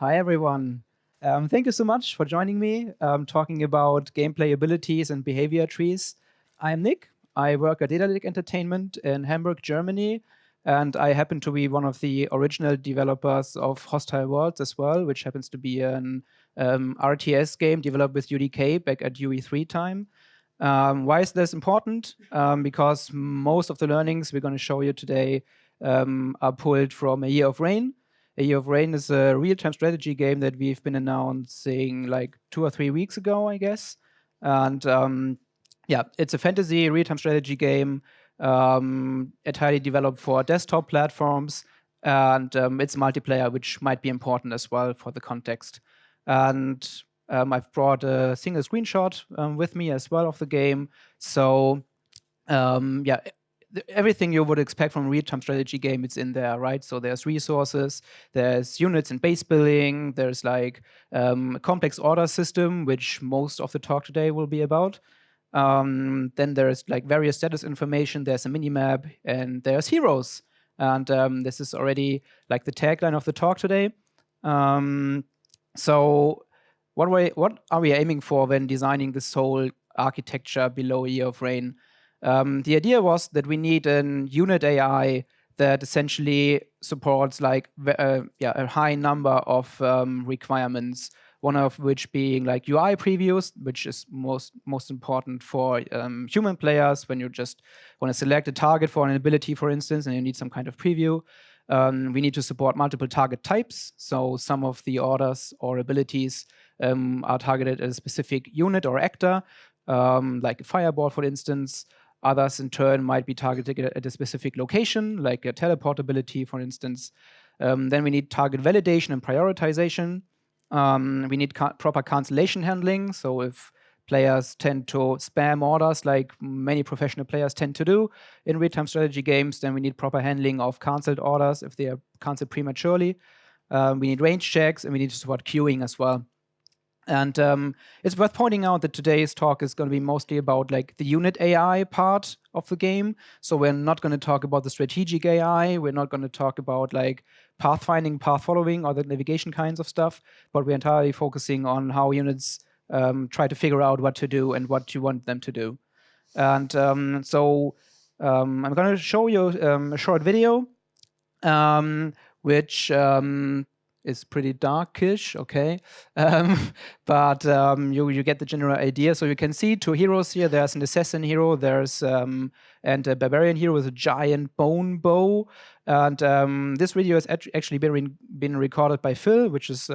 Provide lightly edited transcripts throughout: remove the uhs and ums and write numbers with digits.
Hi, everyone. Thank you so much for joining me, talking about gameplay abilities and behavior trees. I'm Nick. I work at Daedalic Entertainment in Hamburg, Germany, and I happen to be one of the original developers of Hostile Worlds as well, which happens to be an RTS game developed with UDK back at UE3 time. Why is this important? Because most of the learnings we're going to show you today are pulled from A Year of Rain. A Year of Rain is a real-time strategy game that we've been announcing like 2 or 3 weeks ago, I guess. And yeah, it's a fantasy real-time strategy game, entirely developed for desktop platforms, and it's multiplayer, which might be important as well for the context. And I've brought a single screenshot with me as well of the game. So yeah, everything you would expect from a real-time strategy game, it's in there, right? So there's resources, there's units and base building, there's like a complex order system, which most of the talk today will be about. Then there's like various status information, there's a mini-map, and there's heroes. And this is already like the tagline of the talk today. So what are we aiming for when designing this whole architecture below A Year of Rain? The idea was that we need an unit AI that essentially supports like a high number of requirements. One of which being like UI previews, which is most important for human players when you just want to select a target for an ability, for instance, and you need some kind of preview. We need to support multiple target types. So some of the orders or abilities are targeted at a specific unit or actor, like a fireboard, for instance. Others, in turn, might be targeted at a specific location, like a teleport ability, for instance. Then we need target validation and prioritization. We need proper cancellation handling. So if players tend to spam orders like many professional players tend to do in real-time strategy games, then we need proper handling of canceled orders if they are canceled prematurely. We need range checks, and we need to support queuing as well. And it's worth pointing out that today's talk is going to be mostly about like the unit AI part of the game. So we're not going to talk about the strategic AI. We're not going to talk about like pathfinding, path following, or the navigation kinds of stuff. But we're entirely focusing on how units try to figure out what to do and what you want them to do. And so I'm going to show you a short video, which is pretty darkish, okay? But you get the general idea. So you can see 2 heroes here. There's an assassin hero, there's and a barbarian hero with a giant bone bow. And this video has actually been recorded by Phil, which is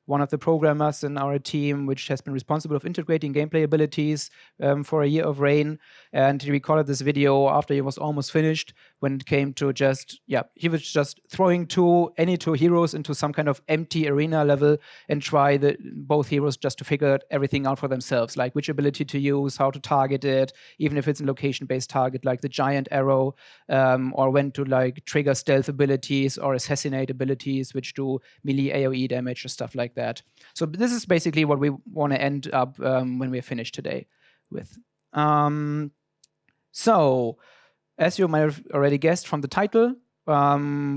one of the programmers in our team, which has been responsible of integrating gameplay abilities for A Year of Rain. And he recorded this video after he was almost finished, when it came to just, he was just throwing any two heroes into some kind of empty arena level and try both heroes just to figure everything out for themselves, like which ability to use, how to target it, even if it's a location-based target, like the giant arrow, or when to like trigger stealth abilities or assassinate abilities, which do melee AoE damage or stuff like that. So this is basically what we want to end up when we're finished today with. So, as you might have already guessed from the title,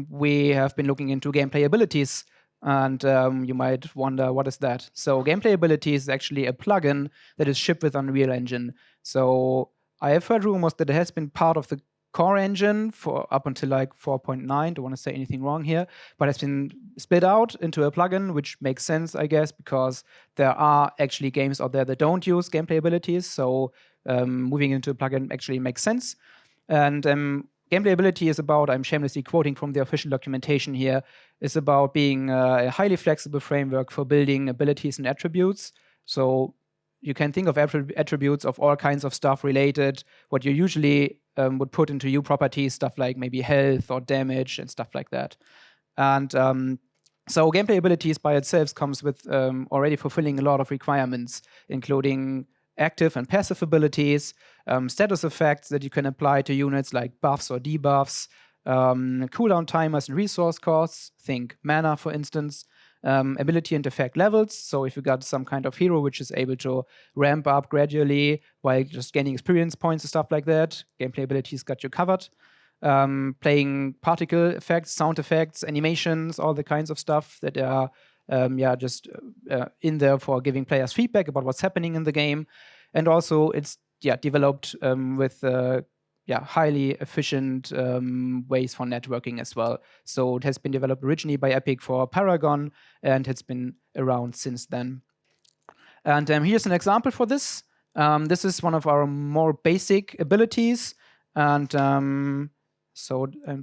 we have been looking into gameplay abilities. And you might wonder, what is that? So gameplay abilities is actually a plugin that is shipped with Unreal Engine. So I have heard rumors that it has been part of the core engine for up until like 4.9. Don't want to say anything wrong here, but it's been split out into a plugin, which makes sense, I guess, because there are actually games out there that don't use gameplay abilities. So moving into a plugin actually makes sense. And gameplay ability is about, I'm shamelessly quoting from the official documentation here, is about being a highly flexible framework for building abilities and attributes. So you can think of attributes of all kinds of stuff related, what you usually would put into U properties, stuff like maybe health or damage and stuff like that. And so gameplay abilities by itself comes with already fulfilling a lot of requirements, including active and passive abilities, status effects that you can apply to units like buffs or debuffs, cooldown timers and resource costs, think mana, for instance, ability and effect levels. So if you got some kind of hero which is able to ramp up gradually while just gaining experience points and stuff like that, gameplay abilities got you covered. Playing particle effects, sound effects, animations, all the kinds of stuff that are just in there for giving players feedback about what's happening in the game. And also it's developed with highly efficient ways for networking as well. So it has been developed originally by Epic for Paragon, and it's been around since then. And here's an example for this. This is one of our more basic abilities. And then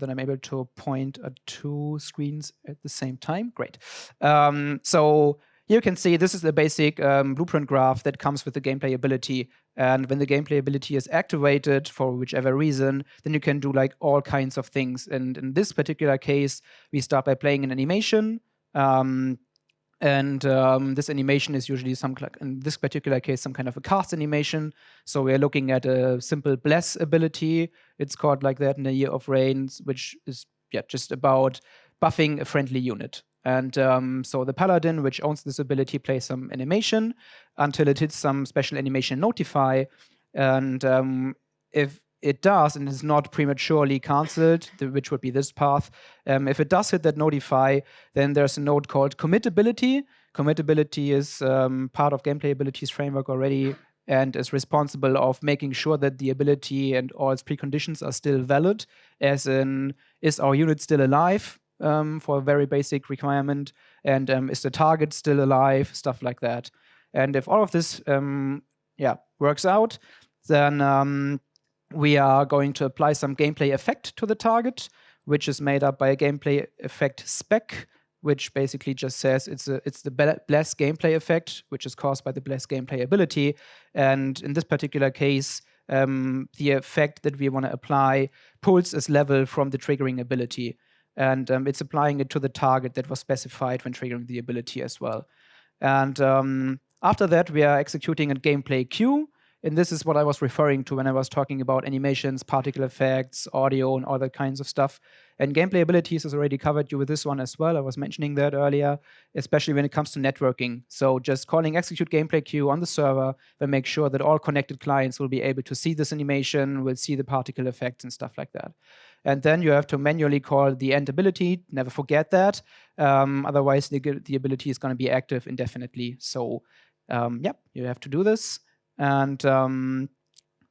I'm able to point at 2 screens at the same time. Great. So you can see this is the basic blueprint graph that comes with the gameplay ability. And when the gameplay ability is activated for whichever reason, then you can do like all kinds of things. And in this particular case, we start by playing an animation. This animation is usually in this particular case, some kind of a cast animation. So we're looking at a simple bless ability. It's called like that in A Year of Rain, which is just about buffing a friendly unit. And so the Paladin, which owns this ability, plays some animation until it hits some special animation notify. And if it does, and is not prematurely cancelled, which would be this path, if it does hit that notify, then there's a node called committability. Committability is part of gameplay abilities framework already, and is responsible of making sure that the ability and all its preconditions are still valid, as in, is our unit still alive, for a very basic requirement, and is the target still alive, stuff like that. And if all of this works out, then we are going to apply some gameplay effect to the target, which is made up by a gameplay effect spec, which basically just says it's the bless gameplay effect, which is caused by the bless gameplay ability. And in this particular case, the effect that we want to apply pulls as level from the triggering ability. And it's applying it to the target that was specified when triggering the ability as well. And after that, we are executing a gameplay queue. And this is what I was referring to when I was talking about animations, particle effects, audio, and all that kinds of stuff. And gameplay abilities is already covered you with this one as well. I was mentioning that earlier, especially when it comes to networking. So just calling execute gameplay queue on the server will make sure that all connected clients will be able to see this animation, will see the particle effects and stuff like that. And then you have to manually call the end ability. Never forget that. Otherwise, the ability is going to be active indefinitely. So, you have to do this. And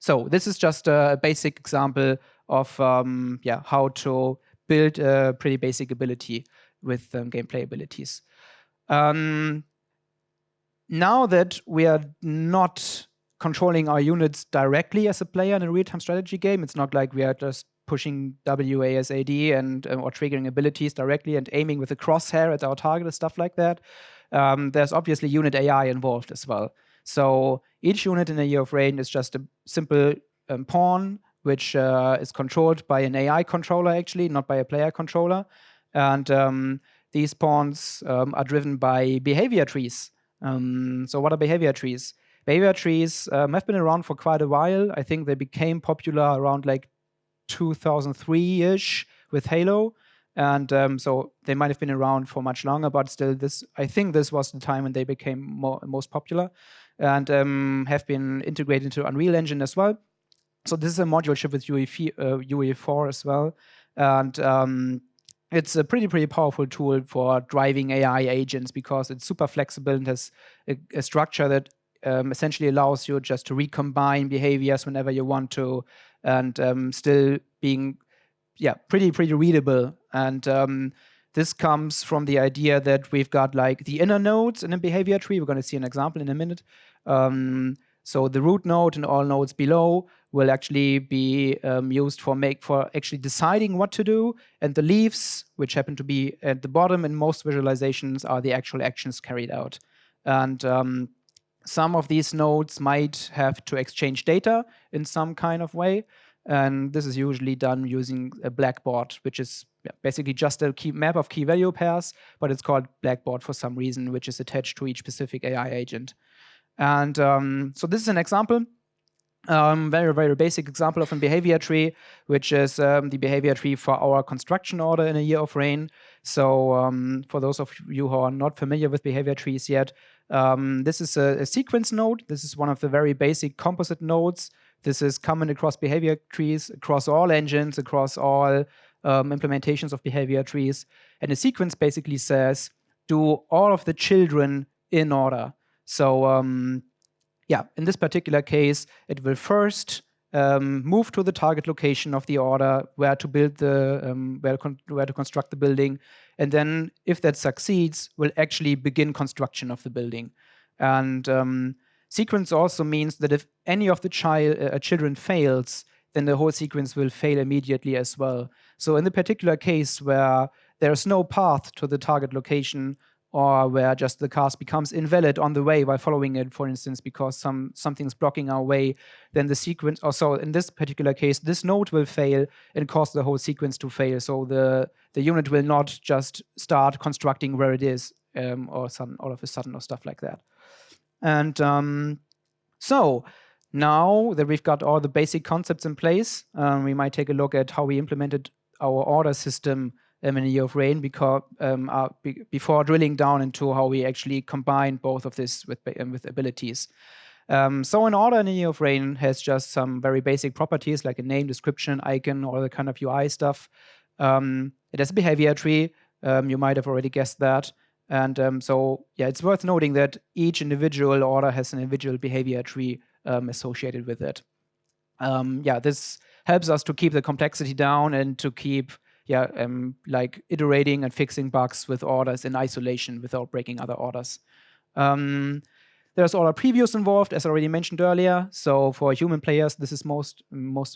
so this is just a basic example of how to build a pretty basic ability with gameplay abilities. Now that we are not controlling our units directly as a player in a real-time strategy game, it's not like we are just pushing WASD and or triggering abilities directly and aiming with a crosshair at our target and stuff like that. There's obviously unit AI involved as well. So each unit in A Year of Rain is just a simple pawn, which is controlled by an AI controller, actually, not by a player controller. And these pawns are driven by behavior trees. So what are behavior trees? Behavior trees have been around for quite a while. I think they became popular around like 2003-ish with Halo. And so they might have been around for much longer, but still, I think this was the time when they became most popular, and have been integrated into Unreal Engine as well. So this is a module shipped with UE4 as well, and it's a pretty powerful tool for driving AI agents because it's super flexible and has a structure that essentially allows you just to recombine behaviors whenever you want to, and still being pretty readable. And this comes from the idea that we've got like the inner nodes in a behavior tree. We're going to see an example in a minute. So the root node and all nodes below will actually be used for actually deciding what to do, and the leaves, which happen to be at the bottom in most visualizations, are the actual actions carried out. And some of these nodes might have to exchange data in some kind of way. And this is usually done using a blackboard, which is basically just a map of key value pairs, but it's called blackboard for some reason, which is attached to each specific AI agent. And so this is an example, very basic example of a behavior tree, which is the behavior tree for our construction order in A Year of Rain. So for those of you who are not familiar with behavior trees yet, this is a sequence node. This is one of the very basic composite nodes. This is common across behavior trees, across all engines, across all implementations of behavior trees. And a sequence basically says, do all of the children in order. So yeah, in this particular case, it will first move to the target location of the order where to build the where to construct the building, and then if that succeeds, will actually begin construction of the building. And sequence also means that if any of the children fails, then the whole sequence will fail immediately as well. So in the particular case where there's no path to the target location, or where just the cast becomes invalid on the way while following it, for instance, because something's blocking our way, then the sequence, or so in this particular case, this node will fail and cause the whole sequence to fail. So the unit will not just start constructing where it is, or all of a sudden, or stuff like that. And so now that we've got all the basic concepts in place, we might take a look at how we implemented our order system in a year of rain, because before drilling down into how we actually combine both of this with abilities. So an order in a year of rain has just some very basic properties like a name, description, icon, all the kind of UI stuff. It has a behavior tree. You might have already guessed that. And so yeah, it's worth noting that each individual order has an individual behavior tree associated with it. Yeah, this helps us to keep the complexity down and to keep like iterating and fixing bugs with orders in isolation without breaking other orders. There's order previews involved, as I already mentioned earlier. So for human players, this is most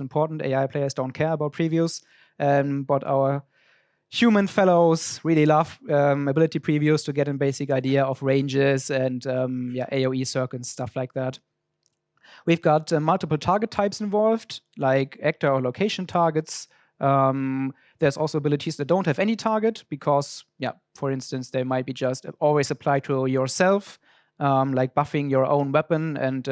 important. AI players don't care about previews, but our human fellows really love ability previews to get a basic idea of ranges and AOE circuits, stuff like that. We've got multiple target types involved, like actor or location targets. There's also abilities that don't have any target because, for instance, they might be just always applied to yourself, like buffing your own weapon and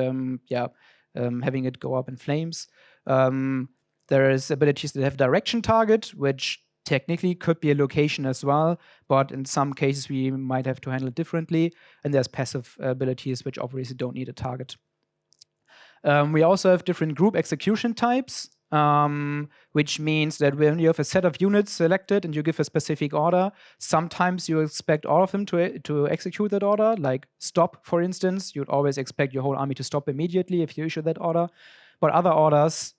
having it go up in flames. There is abilities that have direction target, which technically could be a location as well, but in some cases we might have to handle it differently. And there's passive abilities, which obviously don't need a target. We also have different group execution types. Which means that when you have a set of units selected and you give a specific order, sometimes you expect all of them to execute that order, like stop, for instance. You'd always expect your whole army to stop immediately if you issue that order. But other orders,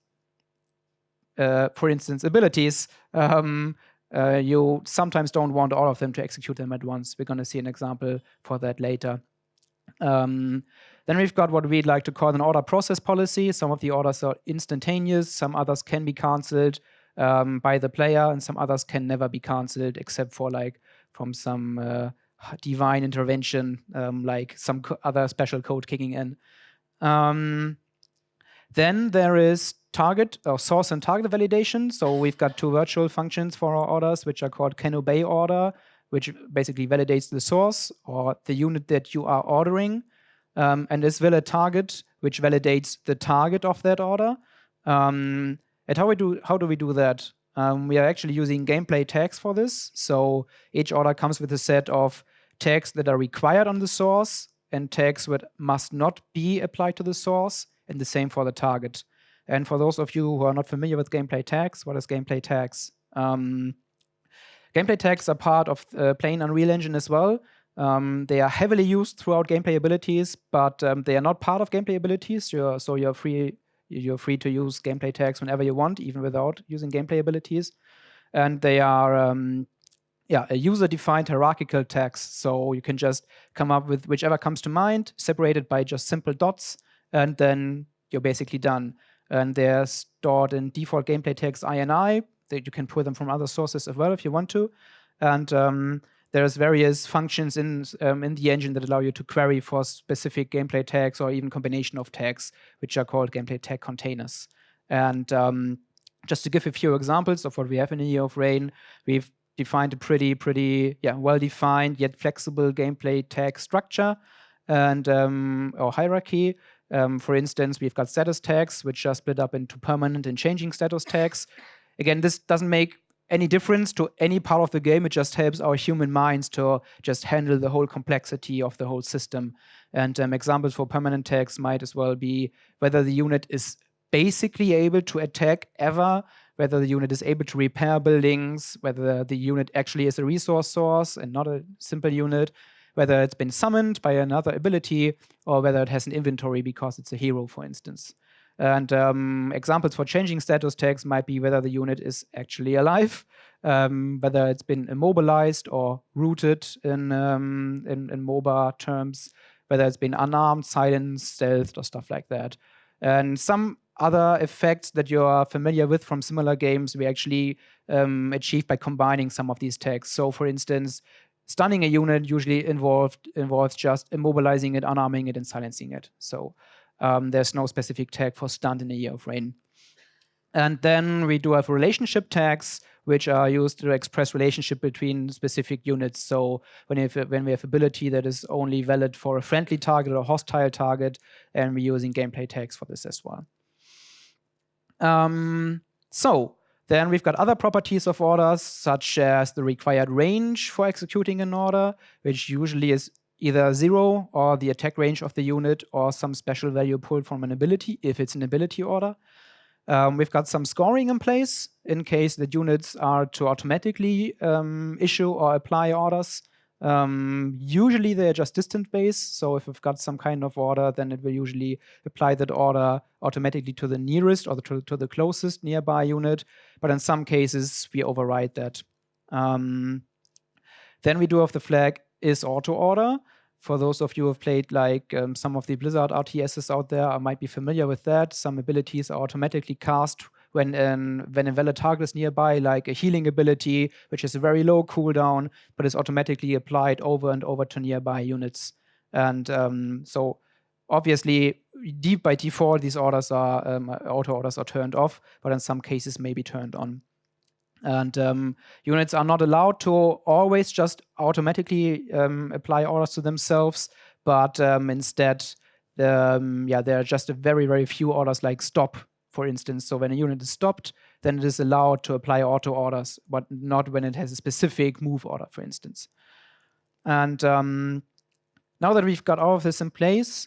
for instance, abilities, you sometimes don't want all of them to execute them at once. We're going to see an example for that later. Then we've got what we'd like to call an order process policy. Some of the orders are instantaneous, some others can be cancelled by the player, and some others can never be cancelled except for like from some divine intervention, like some other special code kicking in. Then there is target or source and target validation. So we've got two virtual functions for our orders, which are called can-obey-order, which basically validates the source or the unit that you are ordering. And as well a target, which validates the target of that order. And how do we do that? We are actually using gameplay tags for this. So each order comes with a set of tags that are required on the source and tags that must not be applied to the source, and the same for the target. And for those of you who are not familiar with gameplay tags, what is gameplay tags? Gameplay tags are part of plain Unreal Engine as well. They are heavily used throughout gameplay abilities, but they are not part of gameplay abilities. So you're free to use gameplay tags whenever you want, even without using gameplay abilities. And they are a user-defined hierarchical tags. So you can just come up with whichever comes to mind, separated by just simple dots, and then you're basically done. And they're stored in default gameplay tags INI. That you can pull them from other sources as well if you want to. And there's various functions in the engine that allow you to query for specific gameplay tags or even combination of tags, which are called gameplay tag containers. And just to give a few examples of what we have in a year of rain, we've defined a pretty well-defined yet flexible gameplay tag structure and or hierarchy. For instance, we've got status tags, which are split up into permanent and changing status tags. Again, this doesn't make any difference to any part of the game. It just helps our human minds to just handle the whole complexity of the whole system. And examples for permanent tags might as well be whether the unit is basically able to attack ever, whether the unit is able to repair buildings, whether the unit actually is a resource source and not a simple unit, whether it's been summoned by another ability, or whether it has an inventory because it's a hero, for instance. And examples for changing status tags might be whether the unit is actually alive, whether it's been immobilized or rooted in MOBA terms, whether it's been unarmed, silenced, stealthed, or stuff like that. And some other effects that you are familiar with from similar games we actually achieve by combining some of these tags. So, for instance, stunning a unit usually involves just immobilizing it, unarming it, and silencing it. So there's no specific tag for stunned in a Year of Rain. And then we do have relationship tags, which are used to express relationship between specific units. So when we have ability that is only valid for a friendly target or a hostile target, and we're using gameplay tags for this as well. So then we've got other properties of orders, such as the required range for executing an order, which usually is either 0 or the attack range of the unit, or some special value pulled from an ability, if it's an ability order. We've got some scoring in place in case the units are to automatically issue or apply orders. Usually they're just distant-based, so if we've got some kind of order, then it will usually apply that order automatically to the nearest or to the closest nearby unit. But in some cases, we override that. Then we do have the flag is auto-order. For those of you who have played like some of the Blizzard RTSs out there, I might be familiar with that. Some abilities are automatically cast when a valid target is nearby, like a healing ability, which is a very low cooldown, but is automatically applied over and over to nearby units. And so obviously, by default, these orders are auto orders are turned off, but in some cases may be turned on. And units are not allowed to always just automatically apply orders to themselves, but instead, there are just a very, very few orders like stop, for instance. So when a unit is stopped, then it is allowed to apply auto orders, but not when it has a specific move order, for instance. And now that we've got all of this in place,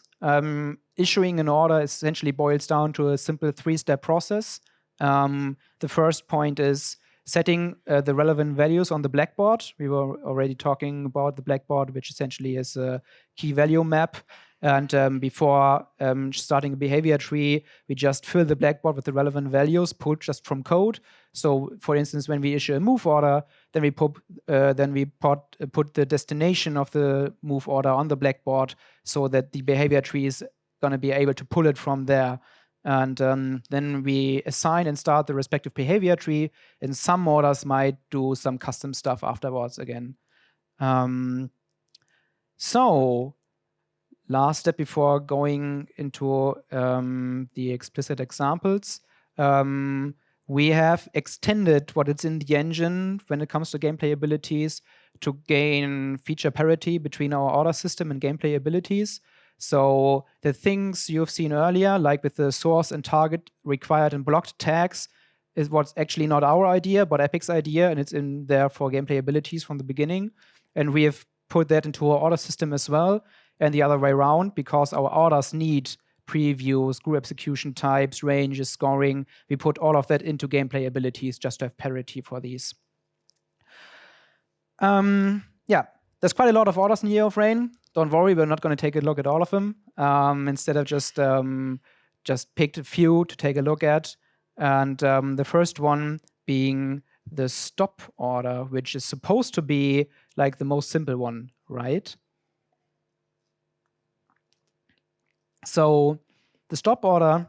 issuing an order essentially boils down to a simple 3-step process. The first point is setting the relevant values on the blackboard. We were already talking about the blackboard, which essentially is a key value map. And before starting a behavior tree, we just fill the blackboard with the relevant values pulled just from code. So, for instance, when we issue a move order, then we put the destination of the move order on the blackboard so that the behavior tree is going to be able to pull it from there. And then we assign and start the respective behavior tree, and some orders might do some custom stuff afterwards again. So, last step before going into the explicit examples, we have extended what is in the engine when it comes to gameplay abilities to gain feature parity between our order system and gameplay abilities. So the things you've seen earlier, like with the source and target required and blocked tags, is what's actually not our idea, but Epic's idea, and it's in there for gameplay abilities from the beginning. And we have put that into our order system as well, and the other way around, because our orders need previews, group execution types, ranges, scoring. We put all of that into gameplay abilities just to have parity for these. There's quite a lot of orders in Year of Rain. Don't worry, we're not going to take a look at all of them. Instead of just picked a few to take a look at. And the first one being the stop order, which is supposed to be like the most simple one, right? So the stop order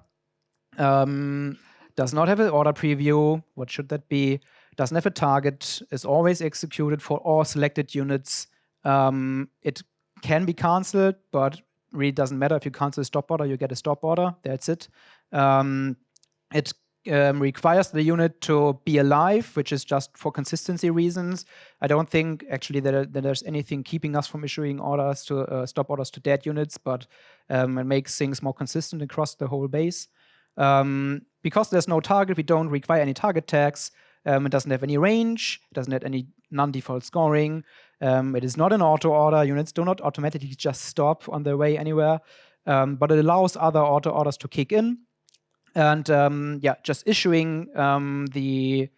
does not have an order preview. What should that be? Doesn't have a target. Is always executed for all selected units. It can be cancelled, but really doesn't matter. If you cancel a stop order, you get a stop order. That's it. It requires the unit to be alive, which is just for consistency reasons. I don't think actually that there's anything keeping us from issuing orders to stop orders to dead units, but it makes things more consistent across the whole base. Because there's no target, we don't require any target tags. It doesn't have any range. It doesn't have any non-default scoring. It is not an auto order. Units do not automatically just stop on their way anywhere, but it allows other auto orders to kick in. And yeah, just issuing the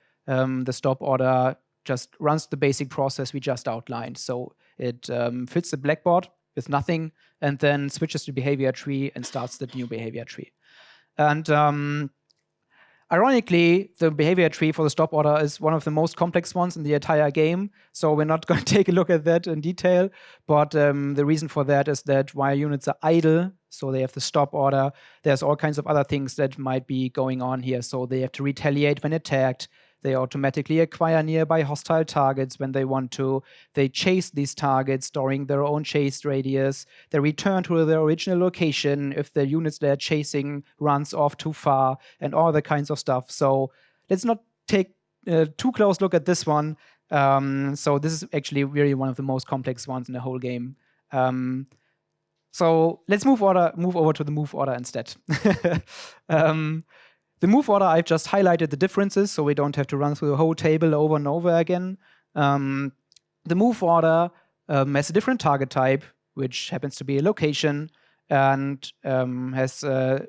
stop order just runs the basic process we just outlined. So it fills the blackboard with nothing and then switches to behavior tree and starts the new behavior tree. And ironically, the behavior tree for the stop order is one of the most complex ones in the entire game. So we're not going to take a look at that in detail. But the reason for that is that while units are idle, so they have the stop order, there's all kinds of other things that might be going on here. So they have to retaliate when attacked. They automatically acquire nearby hostile targets when they want to. They chase these targets during their own chase radius. They return to their original location if the units they're chasing runs off too far, and all the kinds of stuff. So let's not take too close look at this one. So this is actually really one of the most complex ones in the whole game. So let's move over to the move order instead. The move order, I've just highlighted the differences, so we don't have to run through the whole table over and over again. The move order has a different target type, which happens to be a location, and has a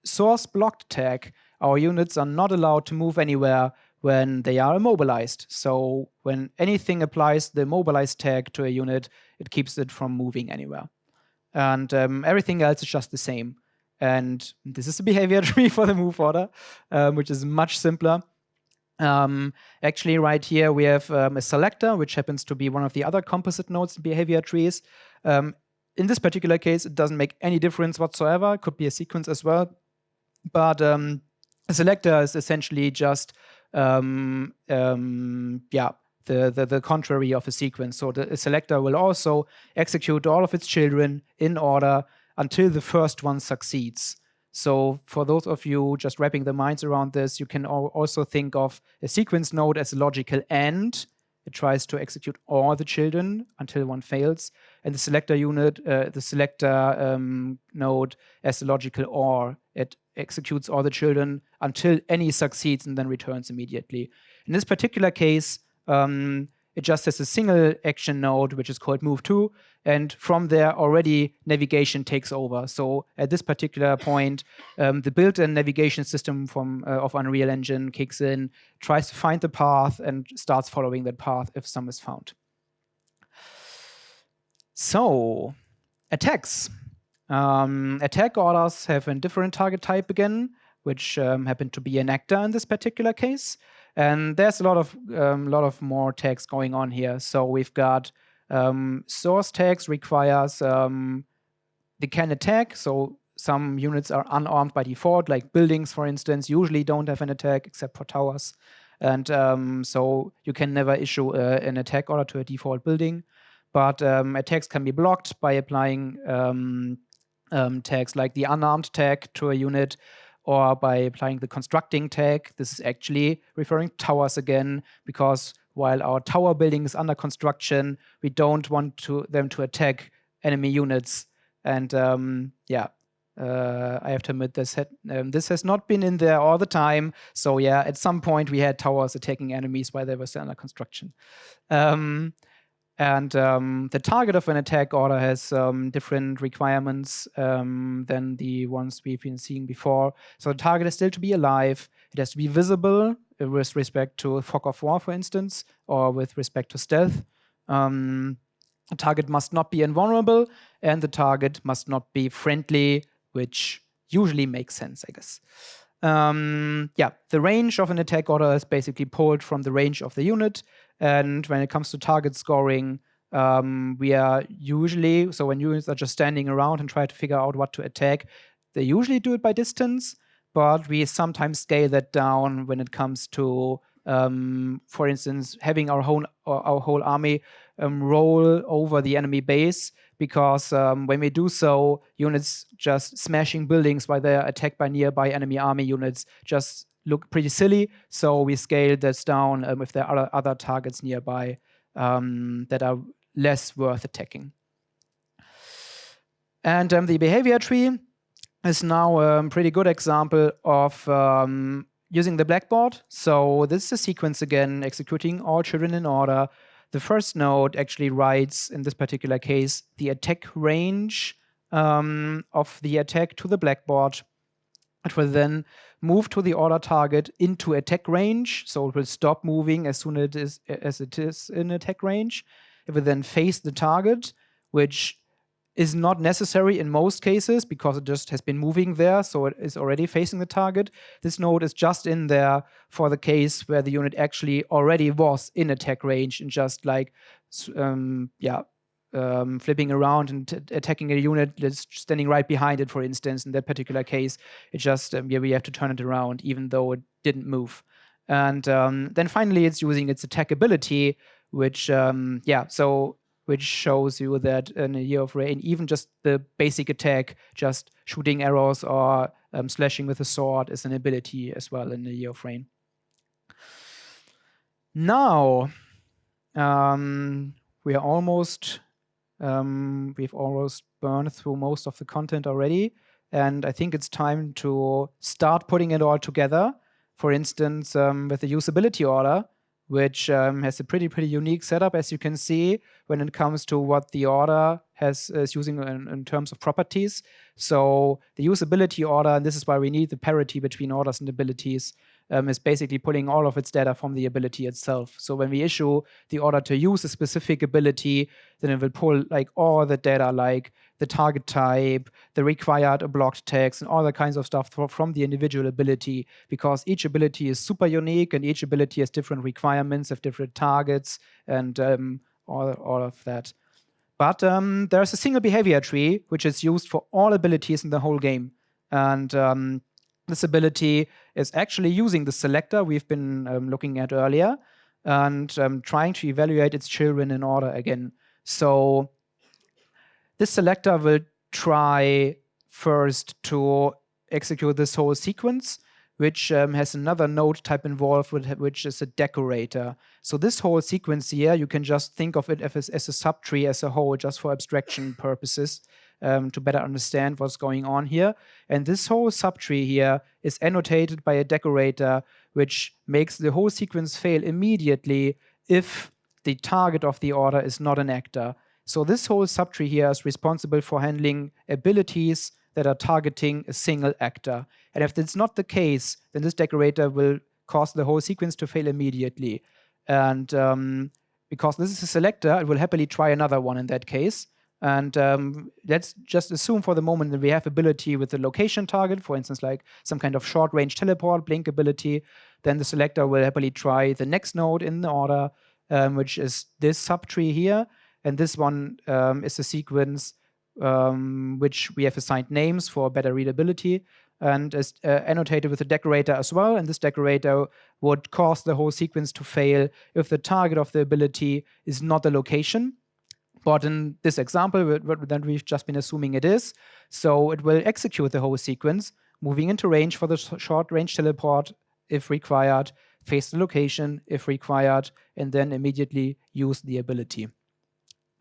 source blocked tag. Our units are not allowed to move anywhere when they are immobilized. So when anything applies the immobilized tag to a unit, it keeps it from moving anywhere. And everything else is just the same. And this is the behavior tree for the move order, which is much simpler. Actually, right here, we have a selector, which happens to be one of the other composite nodes in behavior trees. In this particular case, it doesn't make any difference whatsoever. It could be a sequence as well. But a selector is essentially just the contrary of a sequence. So the selector will also execute all of its children in order until the first one succeeds. So for those of you just wrapping their minds around this, you can also think of a sequence node as a logical AND. It tries to execute all the children until one fails. And the selector node as a logical OR. It executes all the children until any succeeds and then returns immediately. In this particular case, it just has a single action node, which is called move2, and from there already navigation takes over. So at this particular point, the built-in navigation system of Unreal Engine kicks in, tries to find the path, and starts following that path if some is found. So attacks. Attack orders have a different target type again, which happen to be an actor in this particular case. And there's a lot of more tags going on here. So we've got source tags requires they can attack. So some units are unarmed by default, like buildings, for instance, usually don't have an attack except for towers. And so you can never issue an attack order to a default building. But attacks can be blocked by applying tags like the unarmed tag to a unit, or by applying the constructing tag. This is actually referring to towers again, because while our tower building is under construction, we don't want them to attack enemy units. And I have to admit this has not been in there all the time. So yeah, at some point we had towers attacking enemies while they were still under construction. The target of an attack order has different requirements than the ones we've been seeing before. So the target is still to be alive. It has to be visible with respect to fog of war, for instance, or with respect to stealth. The target must not be invulnerable, and the target must not be friendly, which usually makes sense, I guess. The range of an attack order is basically pulled from the range of the unit. And when it comes to target scoring, we are usually, so when units are just standing around and try to figure out what to attack, they usually do it by distance, but we sometimes scale that down when it comes to, for instance, having our whole army roll over the enemy base, because when we do so, units just smashing buildings while they are attacked by nearby enemy army units just look pretty silly. So we scale this down if there are other targets nearby that are less worth attacking. And the behavior tree is now a pretty good example of using the blackboard. So this is a sequence again, executing all children in order. The first node actually writes, in this particular case, the attack range of the attack to the blackboard. It will then move to the order target into attack range, so it will stop moving as soon as it is in attack range. It will then face the target, which is not necessary in most cases because it just has been moving there, so it is already facing the target. This node is just in there for the case where the unit actually already was in attack range and just like flipping around and attacking a unit that's standing right behind it, for instance. In that particular case, it just we have to turn it around even though it didn't move. And then finally, it's using its attack ability, which which shows you that in a year of rain, even just the basic attack, just shooting arrows or slashing with a sword, is an ability as well in a year of rain. Now, we've almost burned through most of the content already, and I think it's time to start putting it all together. For instance, with the usability order, which has a pretty unique setup, as you can see, when it comes to what the order is using in terms of properties. So the usability order, and this is why we need the parity between orders and abilities, is basically pulling all of its data from the ability itself. So when we issue the order to use a specific ability, then it will pull like all the data, like the target type, the required or blocked text, and all the kinds of stuff from the individual ability, because each ability is super unique and each ability has different requirements, have different targets, and all of that. But there's a single behavior tree which is used for all abilities in the whole game. And this ability is actually using the selector we've been looking at earlier and trying to evaluate its children in order again. So this selector will try first to execute this whole sequence, which has another node type involved, which is a decorator. So this whole sequence here, you can just think of it as a subtree as a whole, just for abstraction purposes, to better understand what's going on here. And this whole subtree here is annotated by a decorator, which makes the whole sequence fail immediately if the target of the order is not an actor. So this whole subtree here is responsible for handling abilities that are targeting a single actor. And if that's not the case, then this decorator will cause the whole sequence to fail immediately. And because this is a selector, it will happily try another one in that case. And let's just assume for the moment that we have ability with the location target, for instance, like some kind of short-range teleport, blink ability. Then the selector will happily try the next node in the order, which is this subtree here. And this one is a sequence which we have assigned names for better readability, and is annotated with a decorator as well. And this decorator would cause the whole sequence to fail if the target of the ability is not the location. But in this example that we've just been assuming it is, so it will execute the whole sequence, moving into range for the short-range teleport if required, face the location if required, and then immediately use the ability.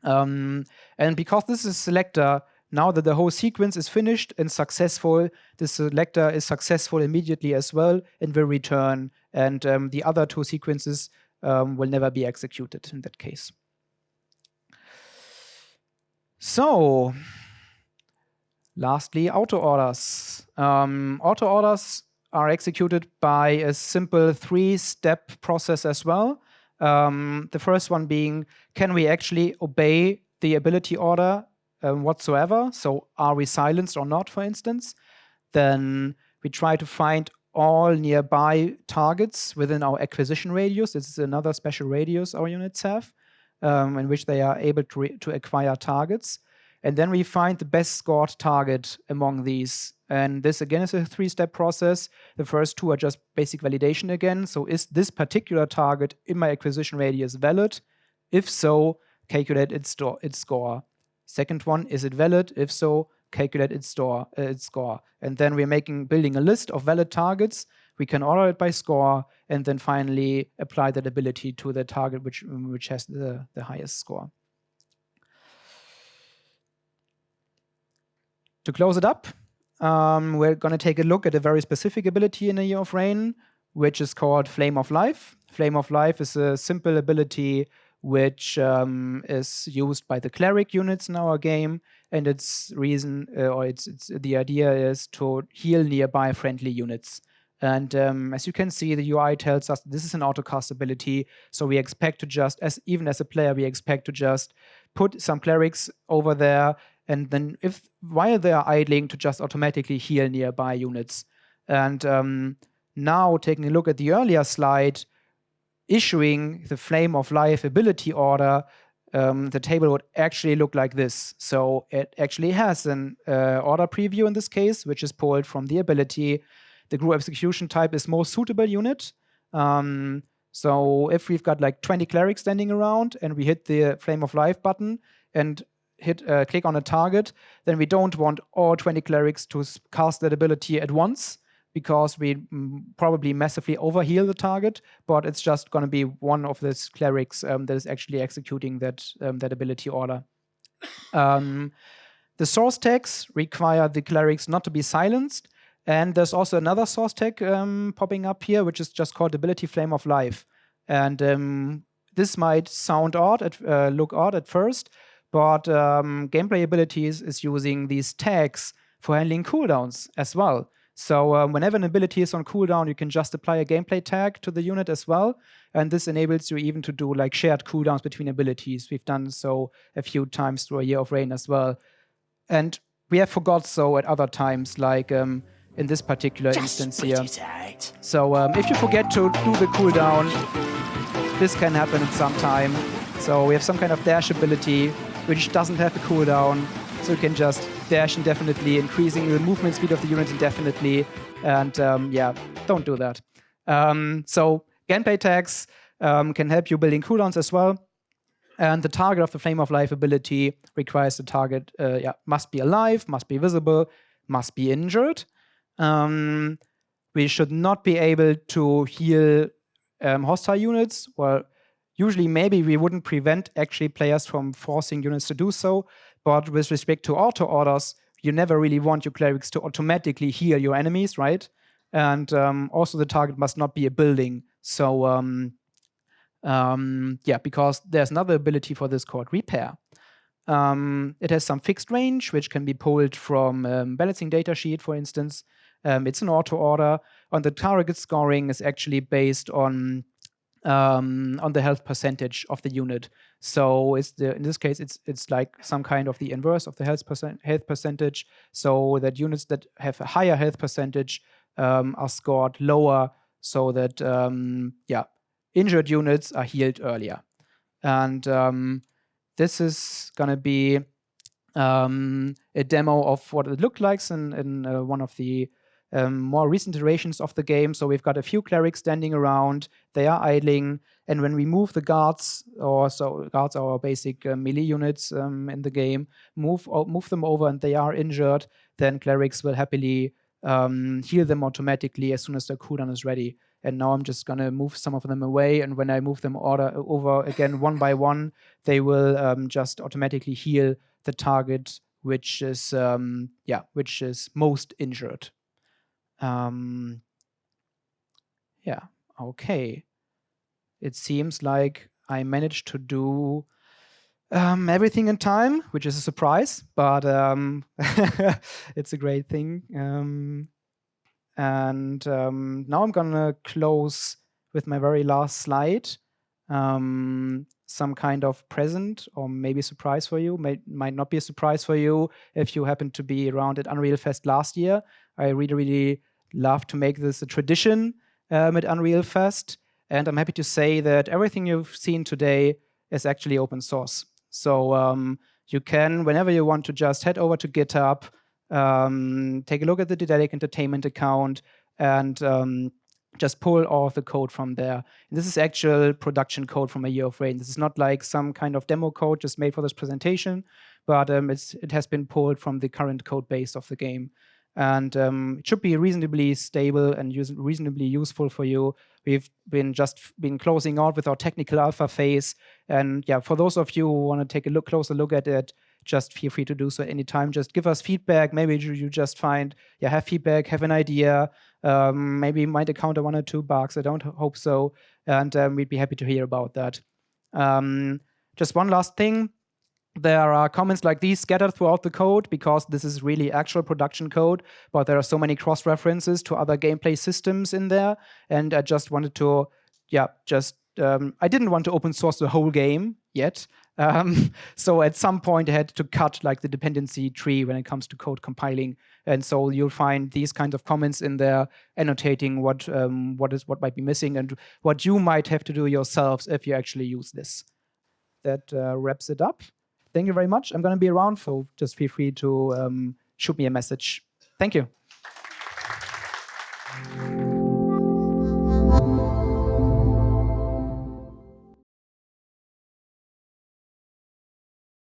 And because this is a selector, now that the whole sequence is finished and successful, the selector is successful immediately as well and will return. And the other two sequences will never be executed in that case. So, lastly, auto orders. Auto orders are executed by a simple 3-step process as well. The first one being, can we actually obey the ability order whatsoever? So are we silenced or not, for instance? Then we try to find all nearby targets within our acquisition radius. This is another special radius our units have, in which they are able to acquire targets. And then we find the best scored target among these. And this, again, is a 3-step process. The first two are just basic validation again. So is this particular target in my acquisition radius valid? If so, calculate its score. Second one, is it valid? If so, calculate its score. And then we're building a list of valid targets. We can order it by score, and then finally apply that ability to the target which has the highest score. To close it up, we're going to take a look at a very specific ability in A Year of Rain, which is called Flame of Life. Flame of Life is a simple ability which is used by the cleric units in our game, and its reason, or it's the idea is to heal nearby friendly units. And as you can see, the UI tells us this is an autocast ability, so we expect to just, even as a player, we expect to just put some clerics over there, and then while they are idling, to just automatically heal nearby units. And now, taking a look at the earlier slide, issuing the Flame of Life ability order, the table would actually look like this. So it actually has an order preview in this case, which is pulled from the ability. The group execution type is most suitable unit. So if we've got like 20 clerics standing around and we hit the Flame of Life button and click on a target, then we don't want all 20 clerics to cast that ability at once, because we probably massively overheal the target, but it's just going to be one of these clerics that is actually executing that ability order. The source tags require the clerics not to be silenced, and there's also another source tag popping up here, which is just called Ability Flame of Life. And this might sound odd, look odd at first, but Gameplay Abilities is using these tags for handling cooldowns as well. So whenever an ability is on cooldown, you can just apply a gameplay tag to the unit as well. And this enables you even to do like shared cooldowns between abilities. We've done so a few times through a Year of Rain as well. And we have forgot so at other times, like in this particular instance here. So if you forget to do the cooldown, this can happen at some time. So we have some kind of dash ability, which doesn't have a cooldown. So you can just dash indefinitely, increasing the movement speed of the unit indefinitely. And yeah, don't do that. So gameplay tags can help you building cooldowns as well. And the target of the Flame of Life ability requires the target must be alive, must be visible, must be injured. We should not be able to heal hostile units. Well, usually maybe we wouldn't prevent actually players from forcing units to do so. But with respect to auto orders, you never really want your clerics to automatically heal your enemies, right? And also the target must not be a building. So yeah, because there's another ability for this called Repair. It has some fixed range, which can be pulled from balancing datasheet, for instance. It's an auto order, and the target scoring is actually based on the health percentage of the unit. So in this case, it's like some kind of the inverse of the health percentage, so that units that have a higher health percentage are scored lower, so that injured units are healed earlier. And this is going to be a demo of what it looked like in one of the more recent iterations of the game. So we've got a few clerics standing around, they are idling, and when we move the guards, guards are our basic melee units in the game, move them over and they are injured, then clerics will happily heal them automatically as soon as their cooldown is ready. And now I'm just going to move some of them away, and when I move them over again one by one, they will just automatically heal the target, which is most injured. Yeah, okay. It seems like I managed to do everything in time, which is a surprise, but it's a great thing. And now I'm gonna close with my very last slide. Some kind of present or maybe surprise for you. Might not be a surprise for you if you happen to be around at Unreal Fest last year. I really love to make this a tradition at Unreal Fest. And I'm happy to say that everything you've seen today is actually open source. So you can, whenever you want to, just head over to GitHub, take a look at the Daedalic Entertainment account, and just pull all of the code from there. And this is actual production code from A Year of Rain. This is not like some kind of demo code just made for this presentation, but it has been pulled from the current code base of the game. And it should be reasonably stable and reasonably useful for you. We've been closing out with our technical alpha phase. And yeah, for those of you who want to take a closer look at it, just feel free to do so at any time. Just give us feedback. Maybe you just have feedback, have an idea. Maybe you might encounter one or two bugs. I don't hope so. And we'd be happy to hear about that. Just one last thing. There are comments like these scattered throughout the code because this is really actual production code, but there are so many cross-references to other gameplay systems in there. And I just wanted to, I didn't want to open source the whole game yet. So at some point I had to cut like the dependency tree when it comes to code compiling. And so you'll find these kinds of comments in there annotating what might be missing and what you might have to do yourselves if you actually use this. That wraps it up. Thank you very much. I'm going to be around, so just feel free to shoot me a message. Thank you.